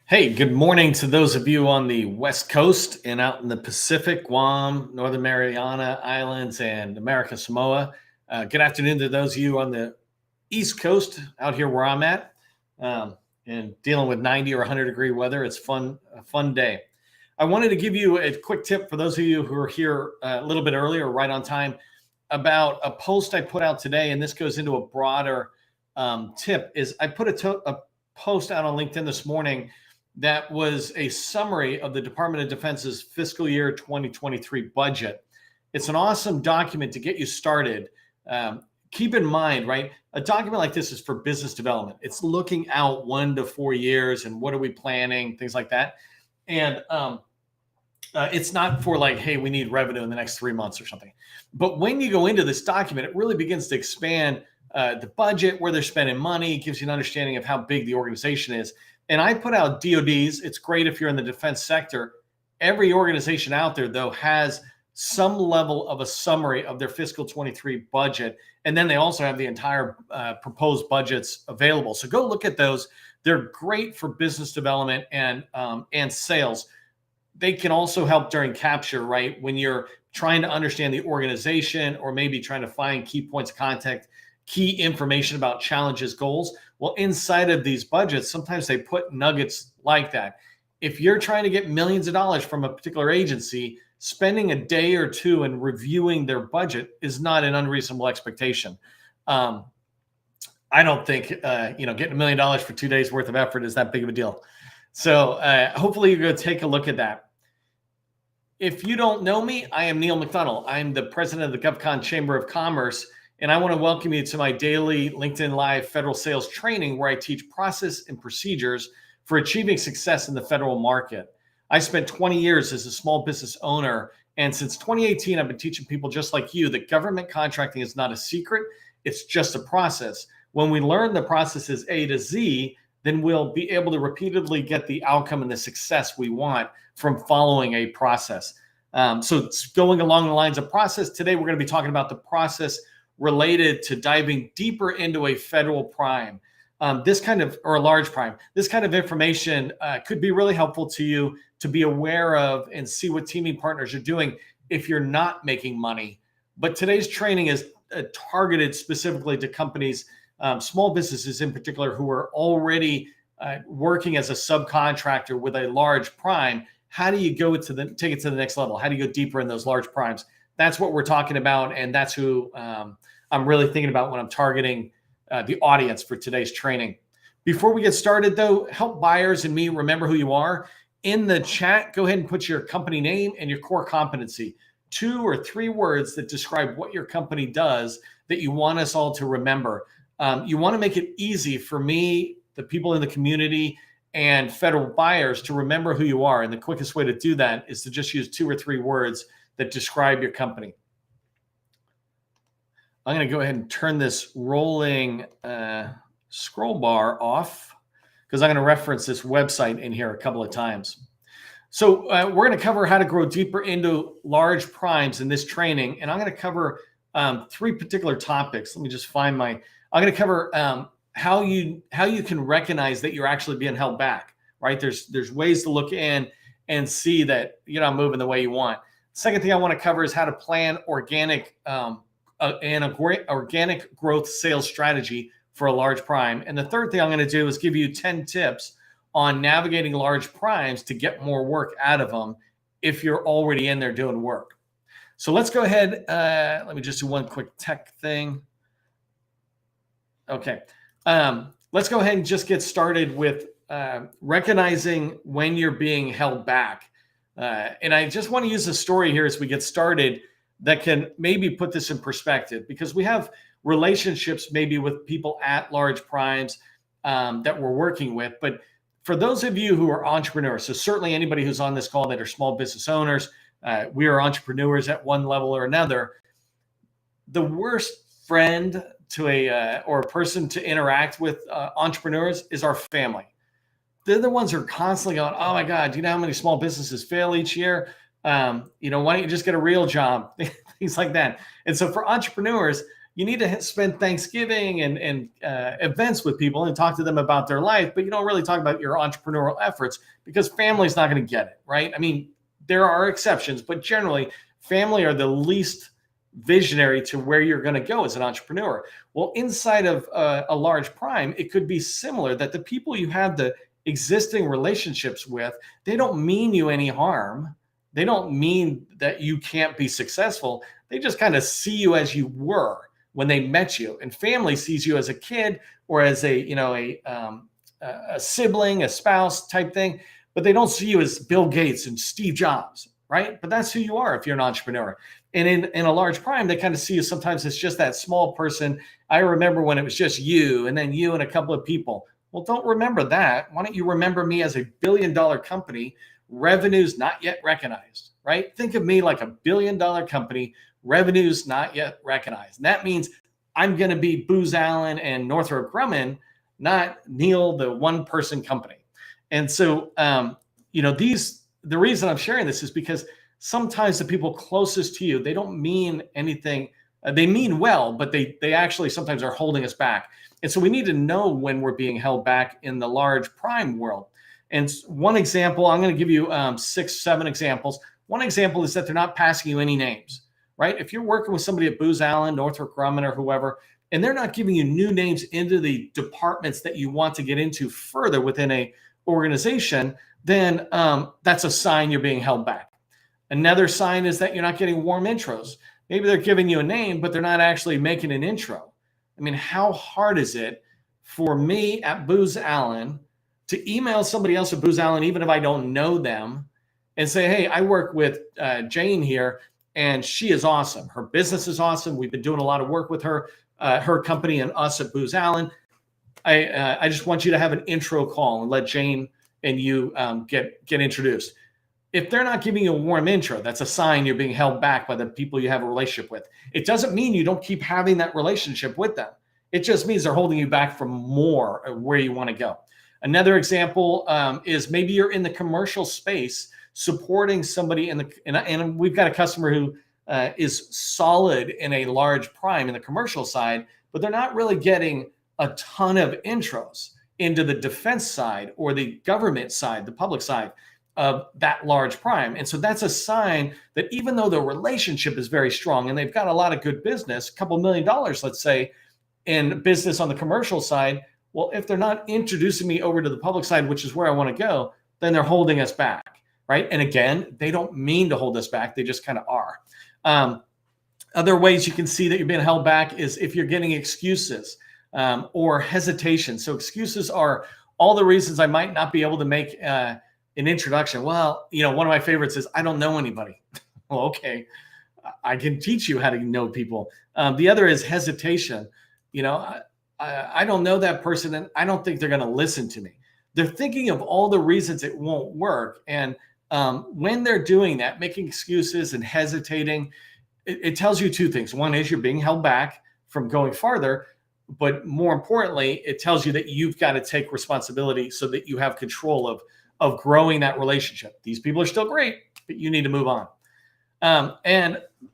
Hey, good morning to those of you on the West Coast and out in the Pacific, Guam, Northern Mariana Islands, and America Samoa. Good afternoon to those of you on the East Coast out here where I'm at um, and dealing with 90 or 100-degree weather. It's a fun day. I wanted to give you a quick tip for those of you who are here a little bit earlier, right on time, about a post I put out today. And this goes into a broader tip. Is I put a post out on LinkedIn this morning that was a summary of the Department of Defense's fiscal year 2023 budget. It's an awesome document to get you started. Keep in mind, right? A document like this is for business development. It's looking out 1 to 4 years and what are we planning, things like that. And it's not for like, hey, we need revenue in the next 3 months or something. But when you go into this document, it really begins to expand the budget, where they're spending money, gives you an understanding of how big the organization is. And I put out DODs. It's great if you're in the defense sector. Every organization out there, though, has some level of a summary of their fiscal 23 budget. And then they also have the entire proposed budgets available. So go look at those. They're great for business development and sales. They can also help during capture, right? When you're trying to understand the organization or maybe trying to find key points of contact, key information about challenges, goals. Well, inside of these budgets, sometimes they put nuggets like that. If you're trying to get millions of dollars from a particular agency, spending a day or two and reviewing their budget is not an unreasonable expectation. I don't think getting $1 million for 2 days worth of effort is that big of a deal. So hopefully you're going to take a look at that. If you don't know me, I am Neil McDonald. I'm the president of the GovCon Chamber of Commerce. And I want to welcome you to my daily LinkedIn Live federal sales training, where I teach process and procedures for achieving success in the federal market. I spent 20 years as a small business owner. And since 2018, I've been teaching people just like you that government contracting is not a secret. It's just a process. When we learn the process is A to Z, then we'll be able to repeatedly get the outcome and the success we want from following a process. So it's going along the lines of process. Today, we're going to be talking about the process related to diving deeper into a federal prime, or a large prime. This kind of information could be really helpful to you to be aware of and see what teaming partners are doing if you're not making money. But today's training is targeted specifically to companies, small businesses in particular, who are already working as a subcontractor with a large prime. How do you take it to the next level? How do you go deeper in those large primes? That's what we're talking about, and that's who I'm really thinking about when I'm targeting the audience for today's training. Before we get started, though, help buyers and me remember who you are. In the chat, go ahead and put your company name and your core competency, 2 or 3 words that describe what your company does that you want us all to remember. You want to make it easy for me, the people in the community, and federal buyers to remember who you are. And the quickest way to do that is to just use 2 or 3 words that describe your company. I'm going to go ahead and turn this rolling scroll bar off because I'm going to reference this website in here a couple of times. So we're going to cover how to grow deeper into large primes in this training. And I'm going to cover 3 particular topics. Let me just find I'm going to cover how you can recognize that you're actually being held back, right? There's ways to look in and see that you're not moving the way you want. Second thing I want to cover is how to plan organic growth sales strategy for a large prime. And the third thing I'm going to do is give you 10 tips on navigating large primes to get more work out of them if you're already in there doing work. So let's go ahead. Let me just do one quick tech thing. Okay. Let's go ahead and just get started with recognizing when you're being held back. And I just want to use a story here as we get started that can maybe put this in perspective, because we have relationships maybe with people at large primes that we're working with. But for those of you who are entrepreneurs, so certainly anybody who's on this call that are small business owners, we are entrepreneurs at one level or another. The worst friend to or a person to interact with entrepreneurs is our family. They're the ones who are constantly going, oh my God, do you know how many small businesses fail each year? Why don't you just get a real job? Things like that. And so for entrepreneurs, You need to spend Thanksgiving and events with people and talk to them about their life, but you don't really talk about your entrepreneurial efforts because family's not going to get it, right? I mean, there are exceptions, but generally, family are the least visionary to where you're going to go as an entrepreneur. Well, inside of a large prime, it could be similar, that the people you have the existing relationships with, they don't mean you any harm. They don't mean that you can't be successful. They just kind of see you as you were when they met you. And family sees you as a kid or as a sibling, a spouse type thing, but they don't see you as Bill Gates and Steve Jobs, right? But that's who you are if you're an entrepreneur. And in a large prime, they kind of see you sometimes as just that small person. I remember when it was just you and then you and a couple of people. Well, don't remember that. Why don't you remember me as a billion-dollar company, revenues not yet recognized, right? Think of me like a billion-dollar company, revenues not yet recognized. And that means I'm going to be Booz Allen and Northrop Grumman, not Neil, the one-person company. And so, the reason I'm sharing this is because sometimes the people closest to you, they don't mean anything. They mean well, but they actually sometimes are holding us back. And so we need to know when we're being held back in the large prime world. And one example, I'm going to give you 6, 7 examples. One example is that they're not passing you any names, right? If you're working with somebody at Booz Allen, Northrop Grumman, or whoever, and they're not giving you new names into the departments that you want to get into further within a organization, then that's a sign you're being held back. Another sign is that you're not getting warm intros. Maybe they're giving you a name, but they're not actually making an intro. I mean, how hard is it for me at Booz Allen to email somebody else at Booz Allen, even if I don't know them, and say, hey, I work with Jane here, and she is awesome. Her business is awesome. We've been doing a lot of work with her, her company and us at Booz Allen. I just want you to have an intro call and let Jane and you get introduced. If they're not giving you a warm intro, that's a sign you're being held back by the people you have a relationship with. It doesn't mean you don't keep having that relationship with them. It just means they're holding you back from more of where you want to go. Another example is maybe you're in the commercial space supporting somebody and we've got a customer who is solid in a large prime in the commercial side, but they're not really getting a ton of intros into the defense side or the government side, the public side of that large prime. And so that's a sign that even though the relationship is very strong and they've got a lot of good business, a couple $1 million, let's say, in business on the commercial side, well, if they're not introducing me over to the public side, which is where I want to go, then they're holding us back, right? And again, they don't mean to hold us back. They just kind of are. Other ways you can see that you're being held back is if you're getting excuses or hesitation. So excuses are all the reasons I might not be able to make an introduction. Well, one of my favorites is I don't know anybody. Well, okay, I can teach you how to know people. The other is hesitation. I don't know that person and I don't think they're going to listen to me. They're thinking of all the reasons it won't work. And when they're doing that, making excuses and hesitating, it tells you 2 things. One is you're being held back from going farther, but more importantly, it tells you that you've got to take responsibility so that you have control of growing that relationship. These people are still great, but you need to move on.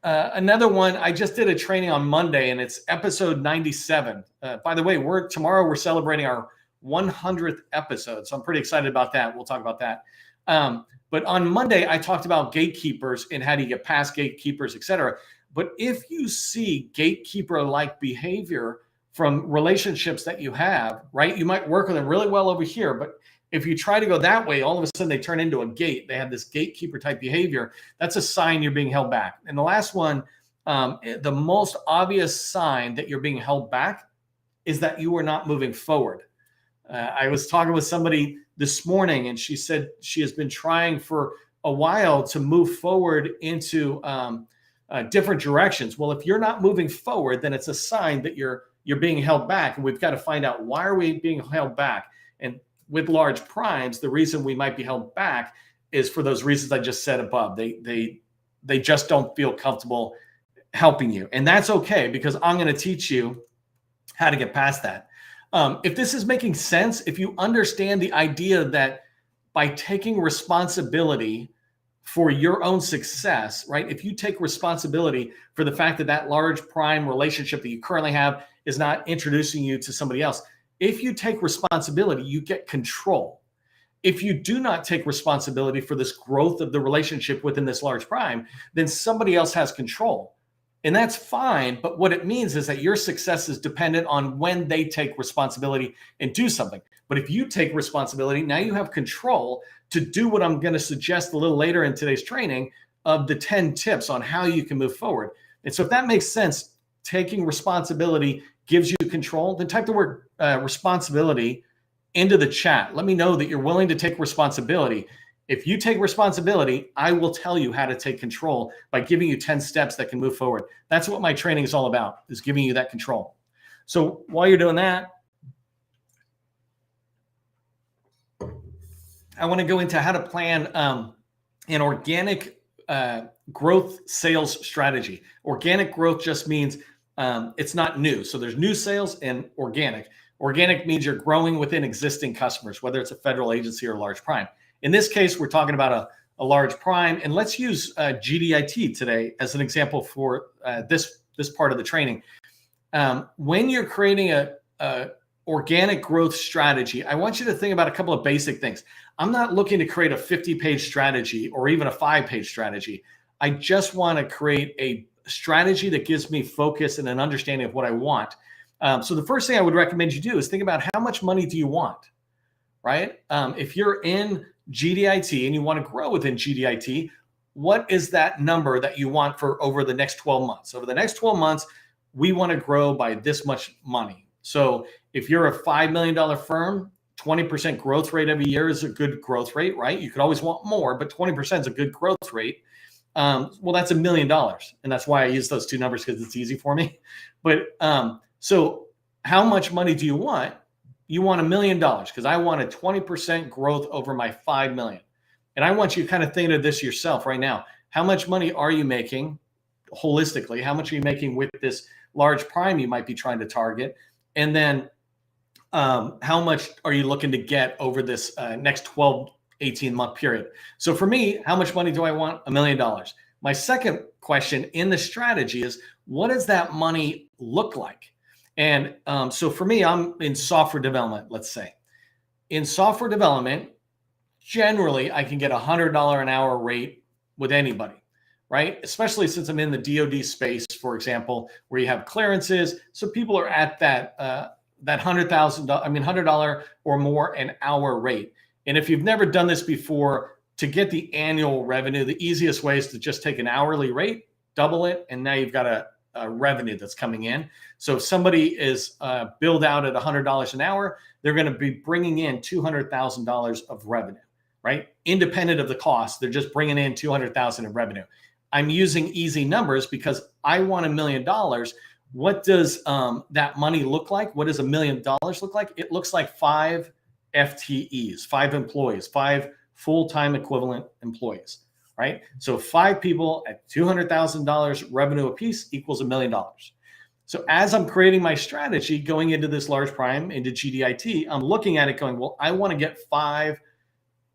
Another one, I just did a training on Monday and it's episode 97. By the way, tomorrow we're celebrating our 100th episode. So I'm pretty excited about that. We'll talk about that. But on Monday, I talked about gatekeepers and how do you get past gatekeepers, et cetera. But if you see gatekeeper-like behavior from relationships that you have, right? You might work with them really well over here, but if you try to go that way, all of a sudden they turn into a gate. They have this gatekeeper type behavior. That's a sign you're being held back. And the last one, the most obvious sign that you're being held back is that you are not moving forward. I was talking with somebody this morning and she said she has been trying for a while to move forward into different directions. Well, if you're not moving forward, then it's a sign that you're being held back. And we've got to find out, why are we being held back? And with large primes, the reason we might be held back is for those reasons I just said above. They just don't feel comfortable helping you. And that's okay, because I'm going to teach you how to get past that. If this is making sense, if you understand the idea that by taking responsibility for your own success, right? If you take responsibility for the fact that that large prime relationship that you currently have is not introducing you to somebody else, if you take responsibility, you get control. If you do not take responsibility for this growth of the relationship within this large prime, then somebody else has control. And that's fine. But what it means is that your success is dependent on when they take responsibility and do something. But if you take responsibility, now you have control to do what I'm going to suggest a little later in today's training of the 10 tips on how you can move forward. And so if that makes sense, taking responsibility gives you control, then type the word responsibility into the chat. Let me know that you're willing to take responsibility. If you take responsibility, I will tell you how to take control by giving you 10 steps that can move forward. That's what my training is all about, is giving you that control. So while you're doing that, I want to go into how to plan an organic growth sales strategy. Organic growth just means it's not new. So there's new sales and organic. Organic means you're growing within existing customers, whether it's a federal agency or a large prime. In this case, we're talking about a large prime, and let's use GDIT today as an example for this part of the training. When you're creating a organic growth strategy, I want you to think about a couple of basic things. I'm not looking to create a 50-page strategy or even a 5-page strategy. I just want to create a strategy that gives me focus and an understanding of what I want. So the first thing I would recommend you do is think about how much money do you want, right? If you're in GDIT and you want to grow within GDIT, what is that number that you want for over the next 12 months? Over the next 12 months, we want to grow by this much money. So if you're a $5 million firm, 20% growth rate every year is a good growth rate, right? You could always want more, but 20% is a good growth rate. Well, that's $1 million. And that's why I use those two numbers, because it's easy for me. But so how much money do you want? You want $1 million, because I want a 20% growth over my 5 million. And I want you to kind of think of this yourself right now. How much money are you making holistically? How much are you making with this large prime you might be trying to target? And then how much are you looking to get over this next 12, 18-month period? So for me, how much money do I want? $1 million. My second question in the strategy is, what does that money look like? And so for me, I'm in software development, let's say. In software development, generally, I can get a $100 an hour rate with anybody, right? Especially since I'm in the DoD space, for example, where you have clearances. So people are at that $100 or more an hour rate. And if you've never done this before, to get the annual revenue, the easiest way is to just take an hourly rate, double it, and now you've got a revenue that's coming in. So if somebody is billed out at $100 an hour, they're going to be bringing in $200,000 of revenue, right? Independent of the cost, they're just bringing in $200,000 in revenue. I'm using easy numbers because I want $1 million. What does that money look like? What does $1 million look like? It looks like 5 FTEs, 5 employees, 5 full-time equivalent employees, right? So 5 people at $200,000 revenue apiece equals $1 million. So as I'm creating my strategy going into this large prime, into GDIT, I'm looking at it going, well, I want to get 5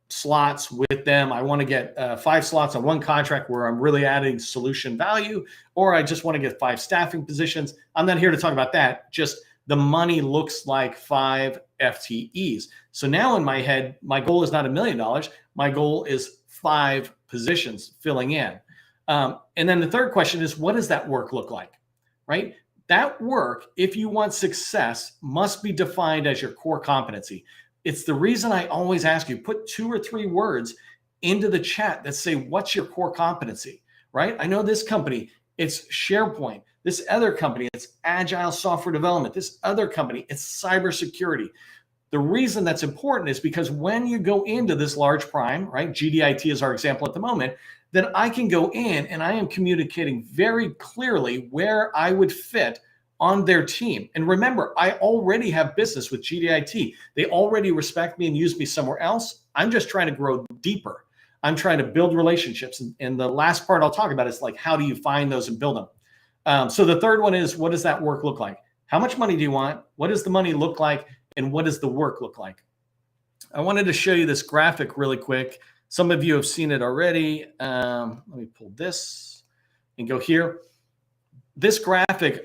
slots with them. I want to get 5 slots on one contract where I'm really adding solution value, or I just want to get 5 staffing positions. I'm not here to talk about that. Just the money looks like 5 FTEs. So now in my head, my goal is not $1 million. My goal is 5 positions filling in. And then the third question is, what does that work look like, right? That work, if you want success, must be defined as your core competency. It's the reason I always ask you, put 2 or 3 words into the chat that say, what's your core competency, right? I know this company, it's SharePoint. This other company, it's agile software development. This other company, it's cybersecurity. The reason that's important is because when you go into this large prime, right? GDIT is our example at the moment, then I can go in and I am communicating very clearly where I would fit on their team. And remember, I already have business with GDIT. They already respect me and use me somewhere else. I'm just trying to grow deeper. I'm trying to build relationships. And the last part I'll talk about is like, how do you find those and build them? So the third one is, what does that work look like? How much money do you want? What does the money look like? And what does the work look like? I wanted to show you this graphic really quick. Some of you have seen it already. Let me pull this and go here. This graphic,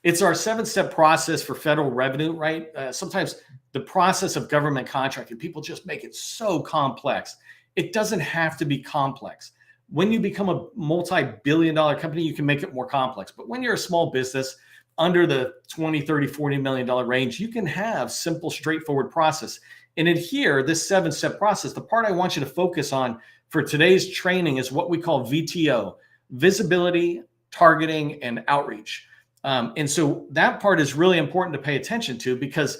it's our 7-step process for federal revenue, right? Sometimes the process of government contracting, people just make it so complex. It doesn't have to be complex. When you become a multi-billion-dollar company, you can make it more complex. But when you're a small business under the 20, 30, $40 million range, you can have simple, straightforward process. And in here, this 7-step process, the part I want you to focus on for today's training is what we call VTO, visibility, targeting, and outreach. And so that part is really important to pay attention to because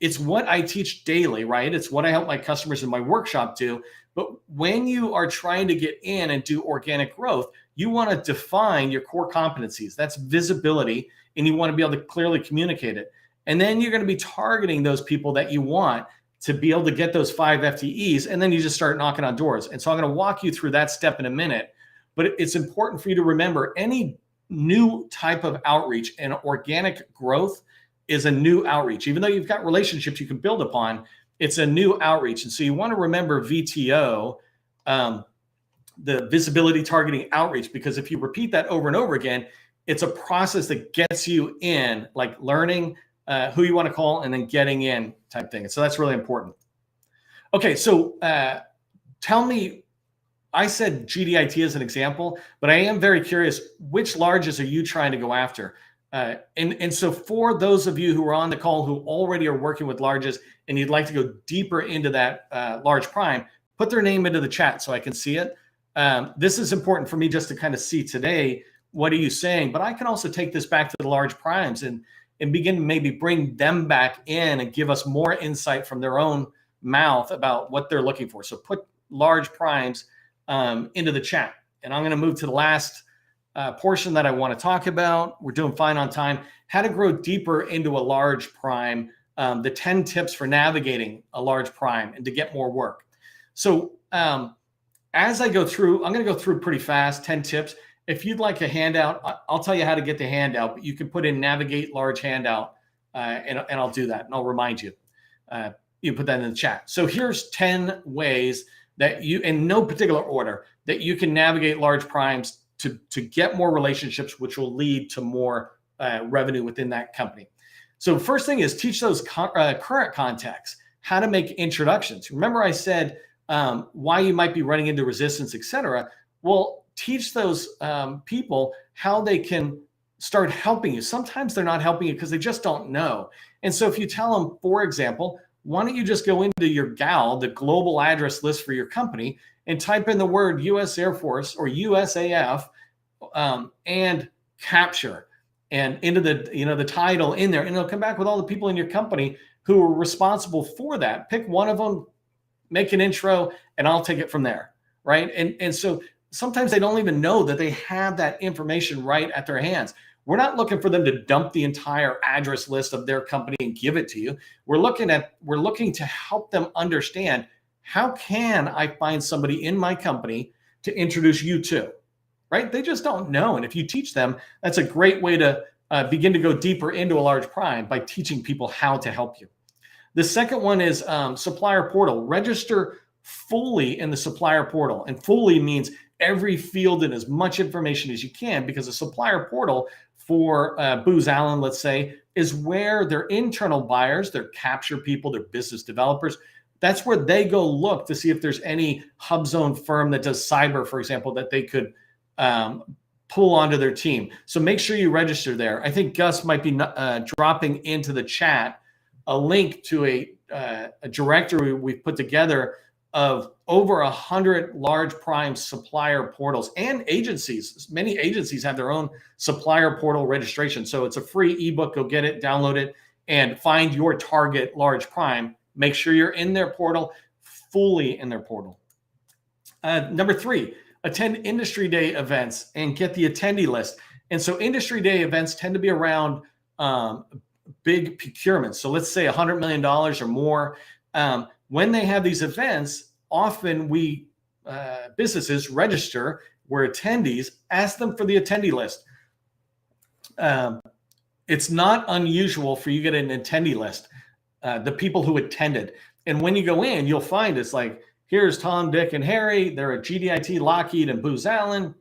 it's what I teach daily, right? It's what I help my customers in my workshop do. But when you are trying to get in and do organic growth, you want to define your core competencies. That's visibility, and you want to be able to clearly communicate it. And then you're going to be targeting those people that you want to be able to get those 5 FTEs, and then you just start knocking on doors. And so I'm going to walk you through that step in a minute. But it's important for you to remember any new type of outreach and organic growth is a new outreach. Even though you've got relationships you can build upon, it's a new outreach. And so you want to remember VTO, the visibility, targeting, outreach, because if you repeat that over and over again, it's a process that gets you in, like learning who you want to call and then getting in type thing. And so that's really important. Okay, so tell me, I said GDIT as an example, but I am very curious, which larges are you trying to go after? And so for those of you who are on the call who already are working with larges and you'd like to go deeper into that large prime, put their name into the chat so I can see it. This is important for me just to kind of see today, what are you saying? But I can also take this back to the large primes and begin to maybe bring them back in and give us more insight from their own mouth about what they're looking for. So put large primes into the chat. And I'm going to move to the last portion that I want to talk about. We're doing fine on time. How to grow deeper into a large prime, the 10 tips for navigating a large prime and to get more work. So as I go through, I'm going to go through pretty fast, 10 tips. If you'd like a handout, I'll tell you how to get the handout, but you can put in navigate large handout and I'll do that and I'll remind you. You put that in the chat. So here's 10 ways that you, in no particular order, that you can navigate large primes to get more relationships, which will lead to more revenue within that company. So first thing is teach those current contacts how to make introductions. Remember I said why you might be running into resistance, etc. Well, teach those people how they can start helping you. Sometimes they're not helping you because they just don't know. And so if you tell them, for example, why don't you just go into your GAL, the global address list for your company, and type in the word U.S. Air Force or USAF and capture and into the, the title in there, and it'll come back with all the people in your company who are responsible for that. Pick one of them, make an intro, and I'll take it from there, right? And so sometimes they don't even know that they have that information right at their hands. We're not looking for them to dump the entire address list of their company and give it to you. We're looking to help them understand, how can I find somebody in my company to introduce you to, right? They just don't know. And if you teach them, that's a great way to begin to go deeper into a large prime, by teaching people how to help you. The second one is supplier portal. Register fully in the supplier portal. And fully means every field and as much information as you can, because a supplier portal for Booz Allen, let's say, is where their internal buyers, their capture people, their business developers, that's where they go look to see if there's any hub zone firm that does cyber, for example, that they could pull onto their team. So make sure you register there. I think Gus might be dropping into the chat a link to a directory we've put together of over 100 large prime supplier portals and agencies. Many agencies have their own supplier portal registration. So it's a free ebook. Go get it, download it, and find your target large prime. Make sure you're in their portal, fully in their portal. Number 3, attend industry day events and get the attendee list. And so industry day events tend to be around big procurements. So let's say $100 million or more. When they have these events, often businesses register, we're attendees, ask them for the attendee list. It's not unusual for you to get an attendee list, the people who attended. And when you go in, you'll find it's like, Here's Tom, Dick, and Harry. They're at GDIT, Lockheed, and Booz Allen.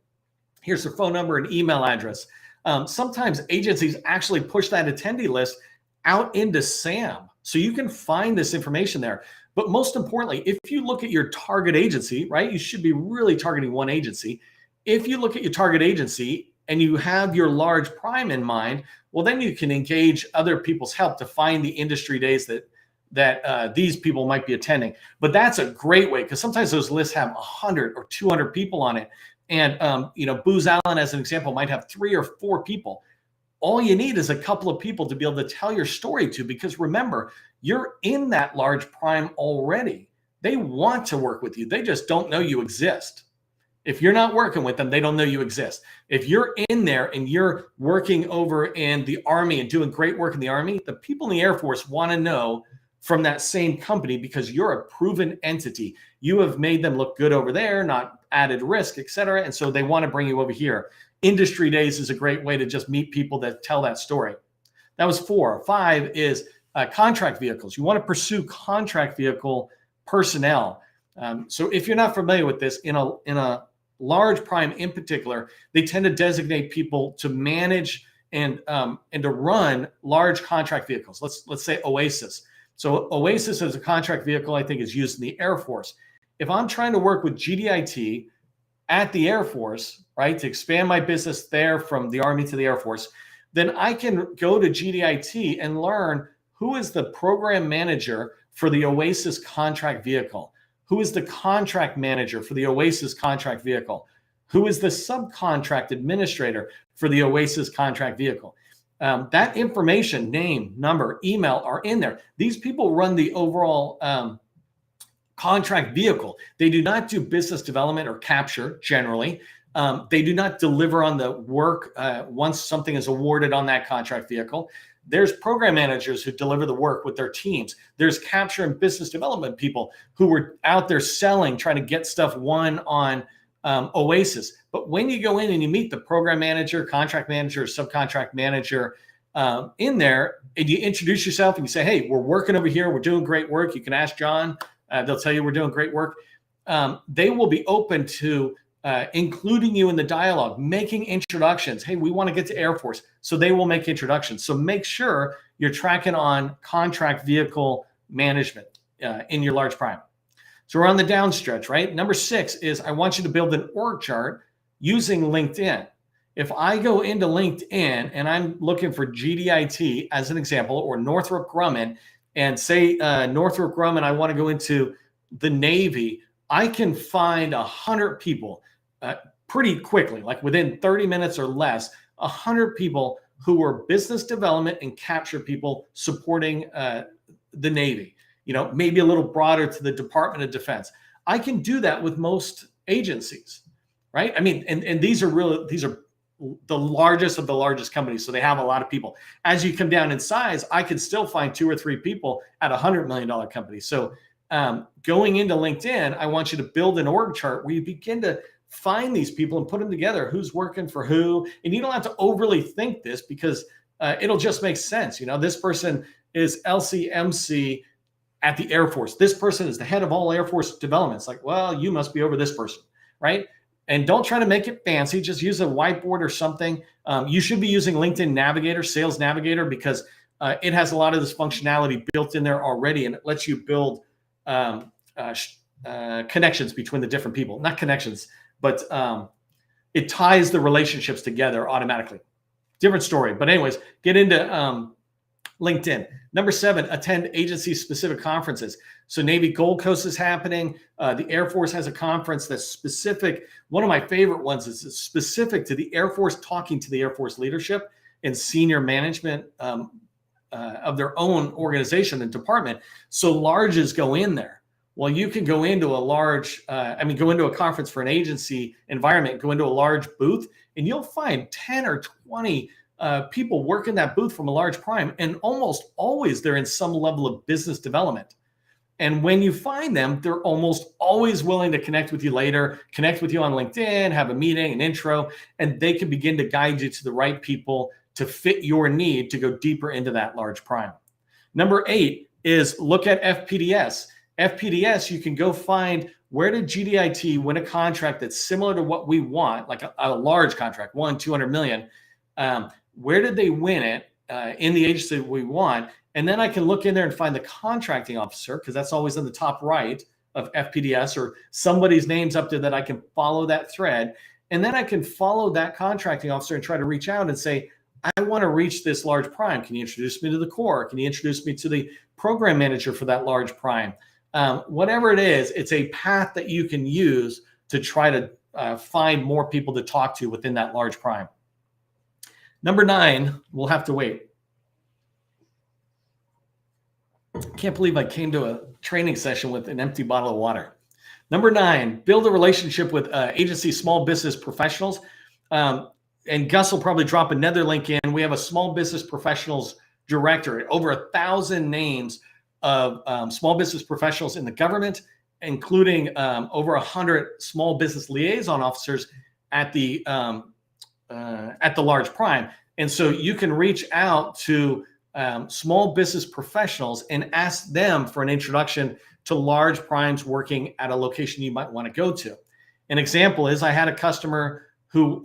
Here's their phone number and email address. Sometimes agencies actually push that attendee list out into SAM, so you can find this information there. But most importantly, if you look at your target agency, right, you should be really targeting one agency. If you look at your target agency and you have your large prime in mind, well, then you can engage other people's help to find the industry days that these people might be attending. But that's a great way, because sometimes those lists have 100 or 200 people on it. And, Booz Allen, as an example, might have 3 or 4 people. All you need is a couple of people to be able to tell your story to, because remember, you're in that large prime already. They want to work with you. They just don't know you exist. If you're not working with them, they don't know you exist. If you're in there and you're working over in the Army and doing great work in the Army, the people in the Air Force want to know from that same company, because you're a proven entity. You have made them look good over there, not added risk, et cetera. And so they want to bring you over here. Industry days is a great way to just meet people that tell that story. That was 4. 5 is contract vehicles. You want to pursue contract vehicle personnel. So if you're not familiar with this, in a large prime in particular, they tend to designate people to manage and to run large contract vehicles. Let's say Oasis. So Oasis as a contract vehicle, I think, is used in the Air Force. If I'm trying to work with GDIT at the Air Force, right, to expand my business there from the Army to the Air Force, then I can go to GDIT and learn who is the program manager for the Oasis contract vehicle, who is the contract manager for the Oasis contract vehicle, who is the subcontract administrator for the Oasis contract vehicle. That information, name, number, email, are in there. These people run the overall contract vehicle. They do not do business development or capture generally. They do not deliver on the work once something is awarded on that contract vehicle. There's program managers who deliver the work with their teams. There's capture and business development people who were out there selling, trying to get stuff won on Oasis. But when you go in and you meet the program manager, contract manager, subcontract manager in there, and you introduce yourself and you say, hey, we're working over here. We're doing great work. You can ask John. They'll tell you we're doing great work. They will be open to including you in the dialogue, making introductions. Hey, we want to get to Air Force. So they will make introductions. So make sure you're tracking on contract vehicle management in your large prime. So we're on the downstretch, right? Number 6 is I want you to build an org chart using LinkedIn. If I go into LinkedIn and I'm looking for GDIT as an example, or Northrop Grumman, and say Northrop Grumman, I want to go into the Navy, I can find 100 people pretty quickly, like within 30 minutes or less, 100 people who were business development and capture people supporting the Navy. Maybe a little broader to the Department of Defense. I can do that with most agencies, right? I mean, and these are the largest of the largest companies, so they have a lot of people. As you come down in size, I could still find 2 or 3 people at $100 million company. So going into LinkedIn, I want you to build an org chart where you begin to find these people and put them together, who's working for who. And you don't have to overly think this, because it'll just make sense. This person is LCMC at the Air Force. This person is the head of all Air Force development. It's like, well, you must be over this person, right? And don't try to make it fancy. Just use a whiteboard or something. You should be using LinkedIn Navigator, Sales Navigator, because it has a lot of this functionality built in there already, and it lets you build connections between the different people. Not connections, but it ties the relationships together automatically. Different story. But anyways, get into LinkedIn. Number 7, attend agency-specific conferences. So Navy Gold Coast is happening. The Air Force has a conference that's specific. One of my favorite ones is specific to the Air Force, talking to the Air Force leadership and senior management of their own organization and department. So larges go in there. Well, you can go into go into a conference for an agency environment, go into a large booth, and you'll find 10 or 20 people work in that booth from a large prime, and almost always they're in some level of business development. And when you find them, they're almost always willing to connect with you later, connect with you on LinkedIn, have a meeting, an intro, and they can begin to guide you to the right people to fit your need to go deeper into that large prime. Number 8 is look at FPDS. FPDS, you can go find where did GDIT win a contract that's similar to what we want, like a large contract, 200 million. Where did they win it in the agency that we want? And then I can look in there and find the contracting officer, because that's always in the top right of FPDS, or somebody's name's up there that I can follow that thread. And then I can follow that contracting officer and try to reach out and say, I want to reach this large prime. Can you introduce me to the core? Can you introduce me to the program manager for that large prime? Whatever it is, it's a path that you can use to try to find more people to talk to within that large prime. Number 9, we'll have to wait. Can't believe I came to a training session with an empty bottle of water. Number 9, build a relationship with agency small business professionals. And Gus will probably drop another link in. We have a small business professionals directory, over 1,000 names of small business professionals in the government, including over 100 small business liaison officers at the large prime. And so you can reach out to small business professionals and ask them for an introduction to large primes working at a location you might want to go to. An example is I had a customer who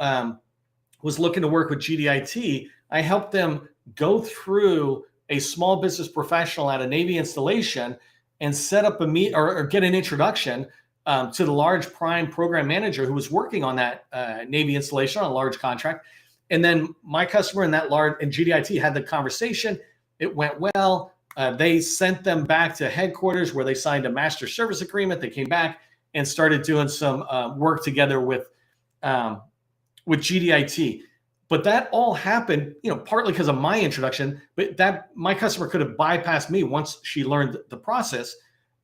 was looking to work with GDIT. I helped them go through a small business professional at a Navy installation and set up a meet or get an introduction to the large prime program manager who was working on that Navy installation on a large contract. And then my customer and that large and GDIT had the conversation. It went well. They sent them back to headquarters where they signed a master service agreement. They came back and started doing some work together with GDIT. But that all happened, partly because of my introduction, but that my customer could have bypassed me once she learned the process.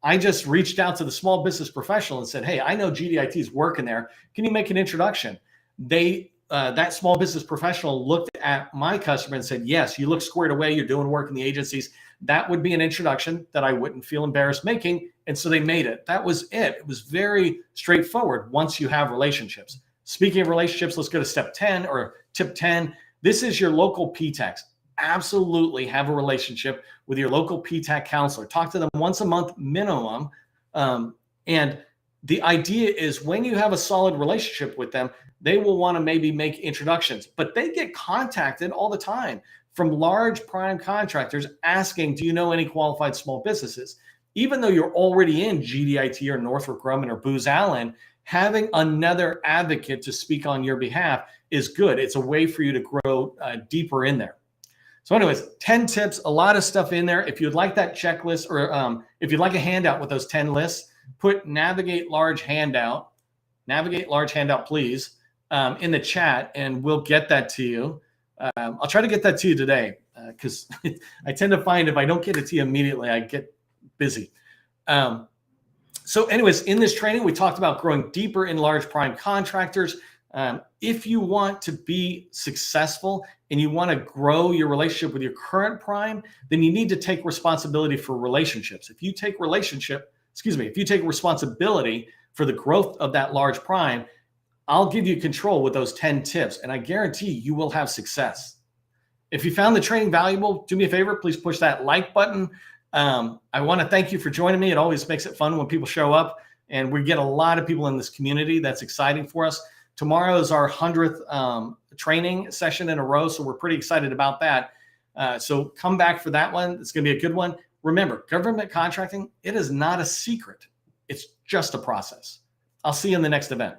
I just reached out to the small business professional and said, hey, I know GDIT is working there. Can you make an introduction? That small business professional looked at my customer and said, yes, you look squared away. You're doing work in the agencies. That would be an introduction that I wouldn't feel embarrassed making. And so they made it. That was it. It was very straightforward once you have relationships. Speaking of relationships, let's go to step 10 or tip 10. This is your local PTACs. Absolutely have a relationship with your local PTAC counselor. Talk to them once a month minimum. And the idea is when you have a solid relationship with them, they will want to maybe make introductions, but they get contacted all the time from large prime contractors asking, do you know any qualified small businesses? Even though you're already in GDIT or Northrop Grumman or Booz Allen, having another advocate to speak on your behalf is good. It's a way for you to grow deeper in there. So anyways, 10 tips, a lot of stuff in there. If you'd like that checklist or if you'd like a handout with those 10 lists, put navigate large handout, please, in the chat, and we'll get that to you. I'll try to get that to you today because I tend to find if I don't get it to you immediately, I get busy. So anyways, in this training, we talked about growing deeper in large prime contractors. If you want to be successful and you want to grow your relationship with your current prime, then you need to take responsibility for relationships. If you take responsibility for the growth of that large prime, I'll give you control with those 10 tips, and I guarantee you will have success. If you found the training valuable, do me a favor, please push that like button. I want to thank you for joining me. It always makes it fun when people show up, and we get a lot of people in this community. That's exciting for us. Tomorrow is our 100th training session in a row, so we're pretty excited about that. So come back for that one. It's going to be a good one. Remember, government contracting, it is not a secret. It's just a process. I'll see you in the next event.